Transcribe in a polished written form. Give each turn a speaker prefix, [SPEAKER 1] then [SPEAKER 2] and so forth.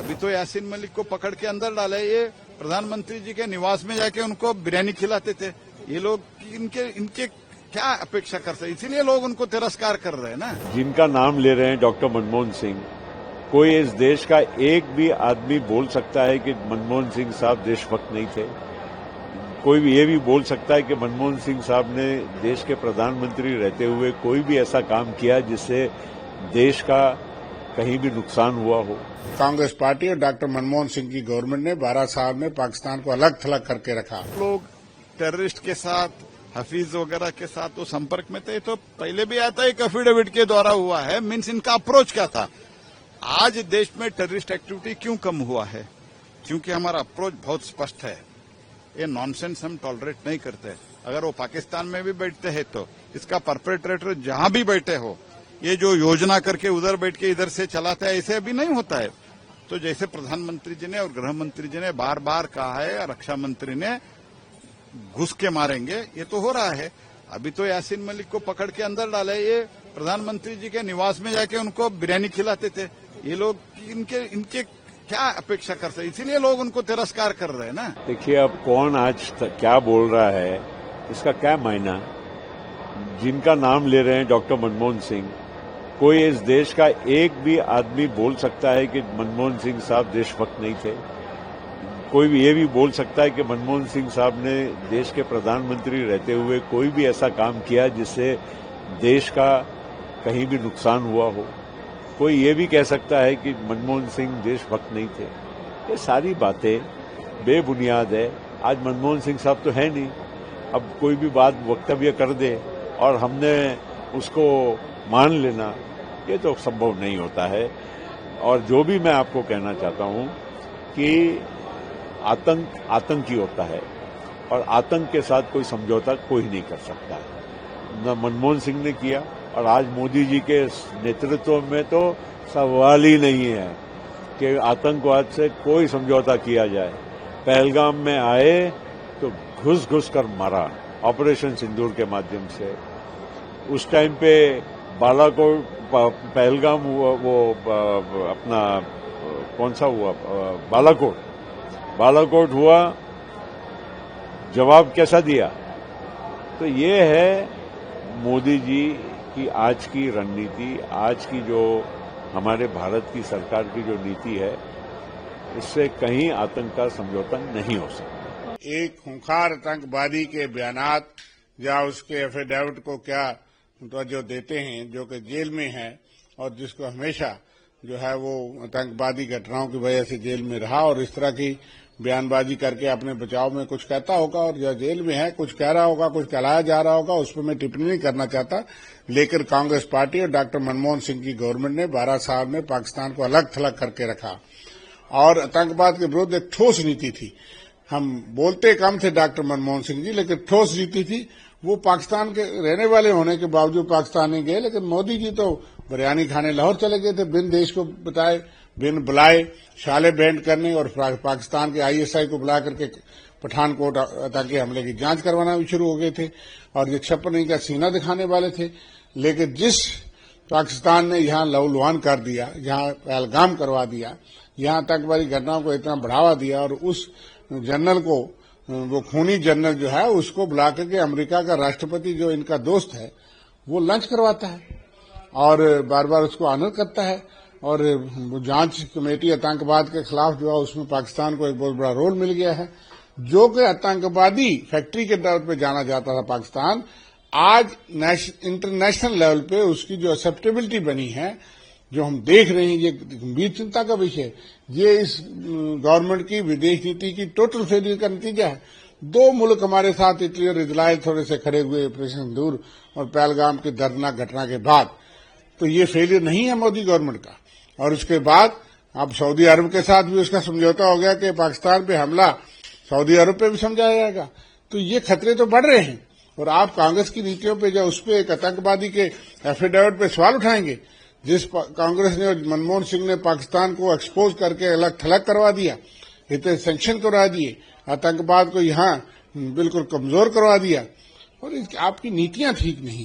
[SPEAKER 1] अभी तो यासीन मलिक को पकड़ के अंदर डाले, ये प्रधानमंत्री जी के निवास में जाके उनको बिरयानी खिलाते थे। ये लोग इनके क्या अपेक्षा करते हैं, इसीलिए लोग उनको तिरस्कार कर रहे हैं ना।
[SPEAKER 2] जिनका नाम ले रहे हैं डॉक्टर मनमोहन सिंह, कोई इस देश का एक भी आदमी बोल सकता है कि मनमोहन सिंह साहब देशभक्त नहीं थे। कोई भी ये भी बोल सकता है कि मनमोहन सिंह साहब ने देश के प्रधानमंत्री रहते हुए कोई भी ऐसा काम किया जिससे देश का कहीं भी नुकसान हुआ हो।
[SPEAKER 3] कांग्रेस पार्टी और डॉक्टर मनमोहन सिंह की गवर्नमेंट ने 12 साल में पाकिस्तान को अलग थलग करके रखा।
[SPEAKER 1] लोग टेररिस्ट के साथ, हफीज वगैरह के साथ तो संपर्क में थे, तो पहले भी आता है, एक एफिडेविट के द्वारा हुआ है। मीन्स इनका अप्रोच क्या था? आज देश में टेररिस्ट एक्टिविटी क्यों कम हुआ है? क्योंकि हमारा अप्रोच बहुत स्पष्ट है। ये नॉनसेंस हम टॉलरेट नहीं करते। अगर वो पाकिस्तान में भी बैठते हैं तो इसका परपेट्रेटर जहां भी बैठे हो, ये जो योजना करके उधर बैठ के इधर से चलाता है, ऐसे अभी नहीं होता है। तो जैसे प्रधानमंत्री जी ने और गृह मंत्री जी ने बार बार कहा है, रक्षा मंत्री ने घुस के मारेंगे, ये तो हो रहा है। अभी तो यासीन मलिक को पकड़ के अंदर डाले, ये प्रधानमंत्री जी के निवास में जाके उनको बिरयानी खिलाते थे। ये लोग इनके क्या अपेक्षा करते हैं, इसीलिए लोग उनको तिरस्कार कर रहे हैं ना।
[SPEAKER 2] देखिए, अब कौन आज क्या बोल रहा है इसका क्या मायना। जिनका नाम ले रहे हैं डॉक्टर मनमोहन सिंह, कोई इस देश का एक भी आदमी बोल सकता है कि मनमोहन सिंह साहब देशभक्त नहीं थे। कोई भी ये भी बोल सकता है कि मनमोहन सिंह साहब ने देश के प्रधानमंत्री रहते हुए कोई भी ऐसा काम किया जिससे देश का कहीं भी नुकसान हुआ हो। कोई ये भी कह सकता है कि मनमोहन सिंह देशभक्त नहीं थे। ये सारी बातें बेबुनियाद है। आज मनमोहन सिंह साहब तो है नहीं, अब कोई भी बात वक्तव्य कर दे और हमने उसको मान लेना, ये तो संभव नहीं होता है। और जो भी मैं आपको कहना चाहता हूं कि आतंक आतंकी होता है और आतंक के साथ कोई समझौता कोई नहीं कर सकता है। न मनमोहन सिंह ने किया और आज मोदी जी के नेतृत्व में तो सवाल ही नहीं है कि आतंकवाद से कोई समझौता किया जाए। पहलगाम में आए तो घुस घुस कर मारा ऑपरेशन सिंदूर के माध्यम से। उस टाइम पे बालाकोट, पहलगाम हुआ, वो अपना कौन सा हुआ, बालाकोट हुआ, जवाब कैसा दिया। तो ये है मोदी जी की आज की रणनीति, आज की जो हमारे भारत की सरकार की जो नीति है, इससे कहीं आतंक का समझौता नहीं हो सकता।
[SPEAKER 3] एक खूंखार आतंकवादी के बयानात या उसके एफिडेविट को क्या जो देते हैं, जो कि जेल में है और जिसको हमेशा जो है वो आतंकवादी घटनाओं की वजह से जेल में रहा और इस तरह की बयानबाजी करके अपने बचाव में कुछ कहता होगा और जो जेल में है कुछ कह रहा होगा, कुछ कहलाया जा रहा होगा, उस पर मैं टिप्पणी नहीं करना चाहता। लेकिन कांग्रेस पार्टी और डॉक्टर मनमोहन सिंह की गवर्नमेंट ने 12 साल में पाकिस्तान को अलग थलग करके रखा और आतंकवाद के विरुद्ध एक ठोस नीति थी। हम बोलते कम थे डॉक्टर मनमोहन सिंह जी, लेकिन ठोस नीति थी। वो पाकिस्तान के रहने वाले होने के बावजूद पाकिस्तान नहीं गए, लेकिन मोदी जी तो बिरयानी खाने लाहौर चले गए थे, बिन देश को बताए, बिन बुलाए, शाले बैंड करने और पाकिस्तान के ISI को बुला करके पठानकोट आतंकी हमले की जांच करवाना भी शुरू हो गए थे और ये 56 का सीना दिखाने वाले थे। लेकिन जिस पाकिस्तान ने यहाँ लहूलुहान कर दिया, यहाँ पहलगाम करवा दिया, यहाँ आतंकवादी घटनाओं को इतना बढ़ावा दिया और उस जनरल को, वो खूनी जनरल जो है, उसको बुला करके अमेरिका का राष्ट्रपति जो इनका दोस्त है वो लंच करवाता है और बार बार उसको ऑनर करता है। और जांच कमेटी आतंकवाद के खिलाफ जो है उसमें पाकिस्तान को एक बहुत बड़ा रोल मिल गया है। जो कि आतंकवादी फैक्ट्री के तौर पे जाना जाता था पाकिस्तान, आज इंटरनेशनल लेवल पे उसकी जो एक्सेप्टेबिलिटी बनी है, जो हम देख रहे हैं, ये गंभीर चिंता का विषय। ये इस गवर्नमेंट की विदेश नीति की टोटल फेलियर का नतीजा है। 2 मुल्क हमारे साथ, इटली और इजराइल, थोड़े से खड़े हुए ऑपरेशन सिंदूर और पहलगाम की दर्दनाक घटना के बाद। तो ये फेलियर नहीं है मोदी गवर्नमेंट का। और उसके बाद अब सऊदी अरब के साथ भी उसका समझौता हो गया कि पाकिस्तान पे हमला सऊदी अरब पे भी समझाया जाएगा। तो ये खतरे तो बढ़ रहे हैं और आप कांग्रेस की नीतियों पे जो उस पर एक आतंकवादी के एफिडेविट पे सवाल उठाएंगे, जिस कांग्रेस ने और मनमोहन सिंह ने पाकिस्तान को एक्सपोज करके अलग थलग करवा दिया, इतने सैंक्शन करवा दिए, आतंकवाद को यहाँ बिल्कुल कमजोर करवा दिया और आपकी नीतियां ठीक नहीं।